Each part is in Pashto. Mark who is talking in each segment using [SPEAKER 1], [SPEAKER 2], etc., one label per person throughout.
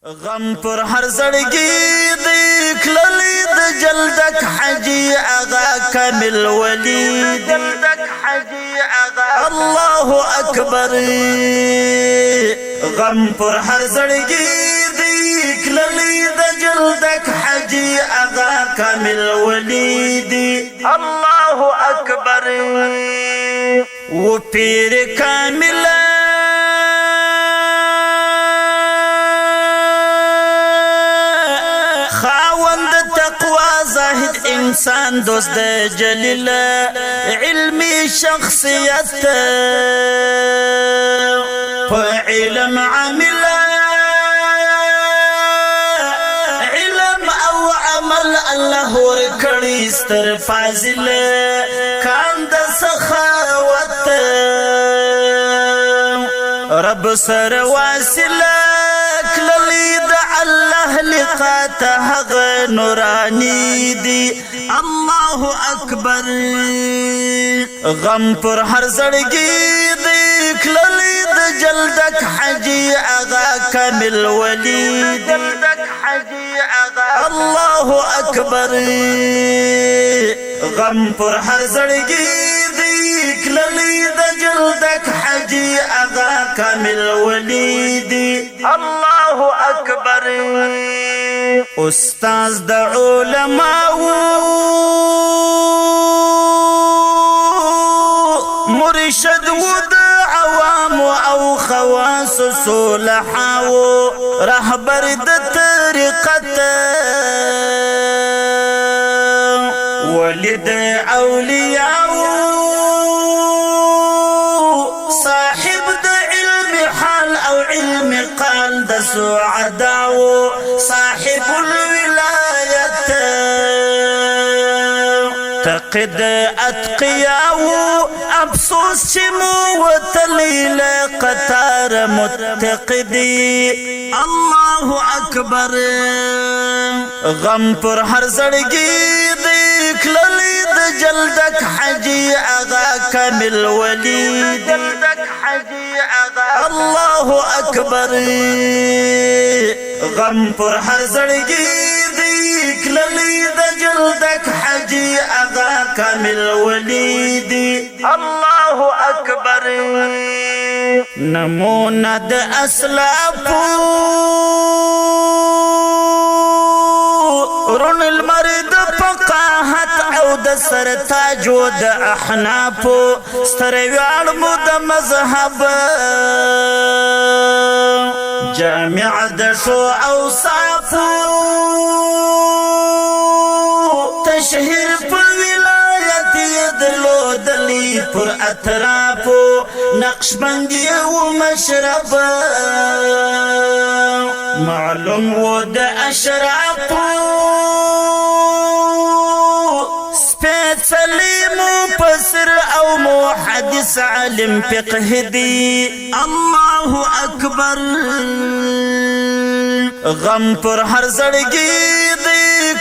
[SPEAKER 1] غم پر هر زړګي د کللی د جلدک حجی اغا کامل ولی جلدک حجی اغا الله اکبر غم پر هر زړګي د کللی د جلدک حجی اغا کامل ولی دی الله اکبر و پیر کامل انسان دوست جلیل علمی شخصیت په علم عامل علم او عمل الله ورکړی ستر فاضل کان د سخاوت رب سر واصله کللی د الله لقات حق نورانی دی الله اکبر غم پر هر زړګي د کللی د جلدک حجی اغا کامل ولی جلدک حجی اغا الله اکبر غم پر هر زړګي د کللی د جلدک حجی اغا کامل ولی دی الله اکبر استاذ د علماء مرشد ود عوام او خواص صلحاء رهبر د طریقت ولد اولیاء صاحب د علم حال او علم قال د سعداء صاحب الولاية تقد اتقياء افسوس شمو وتليل قطار متقدي الله اكبر غم پر هر زړګي د کللی د جلدک حجی اغا کامل ولی جلدک حجی اغا الله اکبر غم پر هر زړګي د کللی د جلدک حجی اغا کامل ولی دی الله اکبر نمونه د اسلافو رون المرد فقاحت او د سرتاج و د احناف ستر ویاړ مو د مذهب جامع د شو اوصاف تشهیر په ولایت یدلو دلی پر اطراف نقشبندی و مشرب معلوم و د اشراف سلیمو پسر او محدث علم فقه دی الله اکبر غم پر هر زړګي د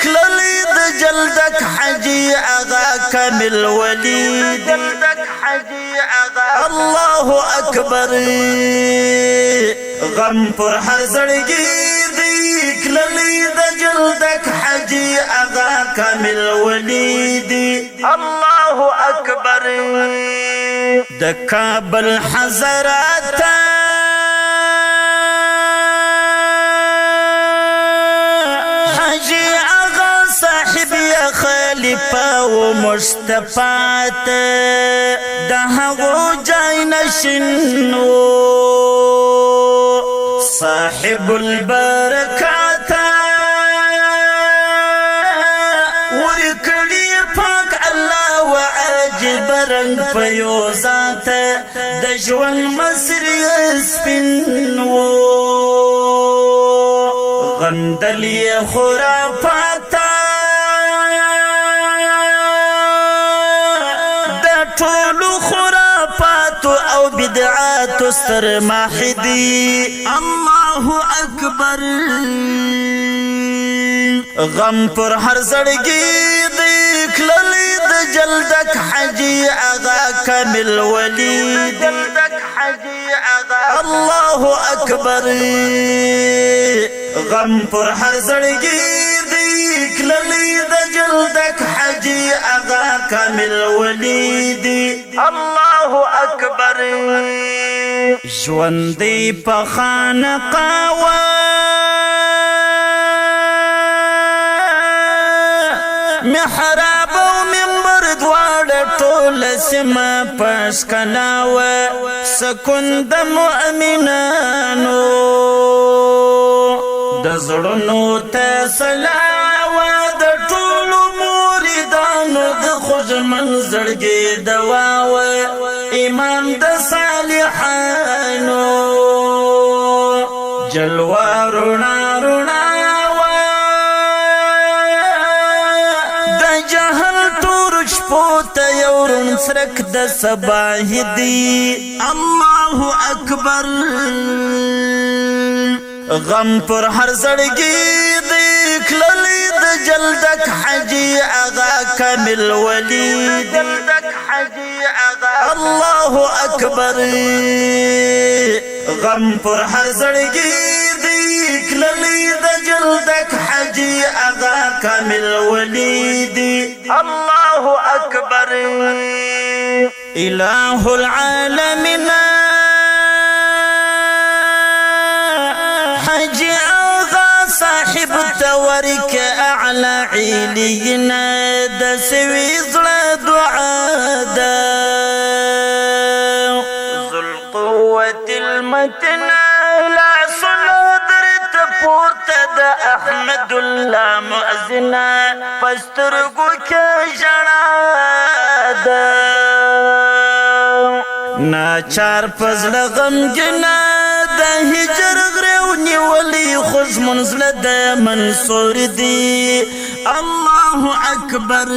[SPEAKER 1] کللی د جلدک حجی اغا کامل ولی جلدک حجی اغا الله اکبر غم پر هر زړګي د کللی د جلدک حجی اغا کامل ولی دی الله اکبر د کابل حضرات حجی اغا صاحب یا خلیفہ و مصطفات د هغو جای نشینو صاحب البرکات برنگ پیو ذات د ژوند مصری سپینو غندلی خرافات د ټولو خرافات او بدعات ستر ماحدی الله اکبر غم پر هر زړګي د کللی د جلدک حجی اغا کامل ولی جلدک حجی اغا الله اکبر غم پر هر زړګي دی کللی د جلدک حجی اغا کامل ولی دی الله اکبر ژوندې په خانقاه محراب او منبر دواړه ټول سیمه پس کلاوه سکون د مؤمنانو د زړونو ته سلاوه د ټولو مریدانو د خوږمن زړګي دواوه امام د صالحانو جلوه رڼا رڼا شپوتا یورن سرک د صباح دی الله اکبر غم پر هر زړګي دی کللی د جلدک حجی اغا کامل ولی جلدک حجی اغا الله اکبر غم پر هر زړګي دی کللی د جلدک حجی اغا کامل ولی دی الله اکبر الہ العالمین حجی آغا صاحب تورک اعلی علینا د سویزل دعا دا ذو القوة المتن لا صلادر تپورت دا احمد اللہ مؤذنا پسترگو کے جڑا دا ناچار پزل غمگنا دا ہجر غریونی ولی خوش منزل دا منصور دی اللہ اکبر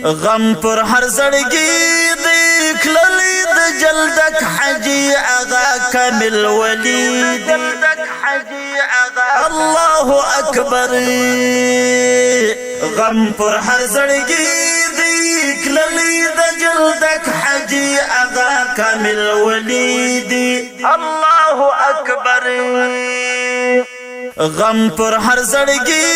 [SPEAKER 1] غم پر ہر زړګي دی کللی د جلدک حجی اغا کامل ولی جلدک حجی اغا الله اکبر غم پر هر زړګي دی کللی د جلدک حجی اغا کامل ولی دی الله اکبر غم پر هر زړګي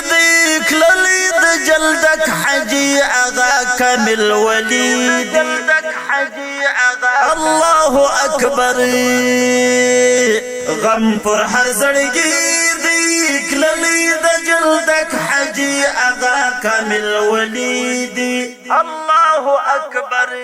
[SPEAKER 1] دی کللی د جلدک حجی اغا کامل ولی جلدک حجی اغا الله اکبر غم پر هر زړګي دی کللی د جلدک حجی اغا کامل ولی دی الله اکبر